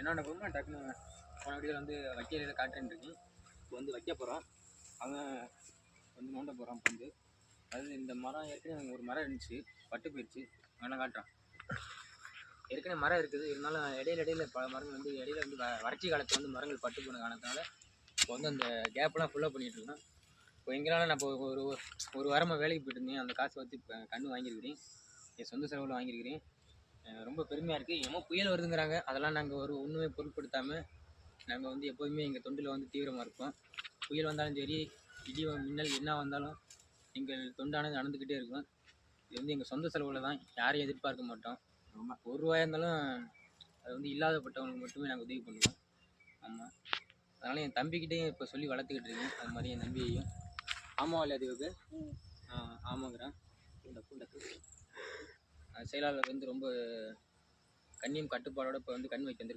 என்னென்ன போகுமா டக்குன்னு போன வீடியோவில் வந்து வைக்கையில் காட்டுறேன்னு இருக்கேன். இப்போ வந்து வைக்க போகிறோம். அவன் வந்து நோண்ட போகிறான். இப்போ வந்து அதாவது இந்த மரம் ஏற்கனவே ஒரு மரம் இருந்துச்சு, பட்டு போயிடுச்சு. அவனை காட்டுறான். ஏற்கனவே மரம் இருக்குது, இருந்தாலும் இடையில பல மரங்கள் வந்து இடையில வந்து வறட்சி காலத்தில் வந்து மரங்கள் பட்டு போன காரணத்தினால இப்போ வந்து அந்த கேப்லாம் ஃபுல்லாக பண்ணிகிட்டு இருக்கோம். இப்போ எங்களால் நான் இப்போ ஒரு வாரமாக வேலைக்கு போயிட்டு இருந்தேன். அந்த காசை வச்சு இப்போ கன்று வாங்கியிருக்கிறேன், என் சொந்த செலவில் வாங்கியிருக்கிறேன். ரொம்ப பெருமையாக இருக்குது. என்னமோ புயல் வருதுங்கிறாங்க, அதெல்லாம் நாங்கள் ஒன்றுமே பொருட்படுத்தாமல் நாங்கள் வந்து எப்போதுமே எங்கள் தொண்டில் வந்து தீவிரமாக இருப்போம். புயல் வந்தாலும் சரி, இடி மின்னல் என்ன வந்தாலும் எங்கள் தொண்டானது நடந்துக்கிட்டே இருக்கும். இது வந்து எங்கள் சொந்த செலவில் தான், யாரையும் எதிர்பார்க்க மாட்டோம். ஆமாம், ஒரு ரூபாயாக இருந்தாலும் அது வந்து இல்லாதப்பட்டவங்களுக்கு மட்டுமே நாங்கள் உதவி பண்ணுவோம். ஆமாம், அதனால் என் தம்பிக்கிட்டேயும் இப்போ சொல்லி வளர்த்துக்கிட்டு இருக்கேன். அது மாதிரி என் தம்பியையும். ஆமாம் இல்லையா அதுவுக்கு? ஆமாங்கிறான். செயலாளர் வந்து ரொம்ப கண்ணியம் கட்டுப்பாடோடு இப்போ வந்து கண் வைக்க வந்திருக்கு.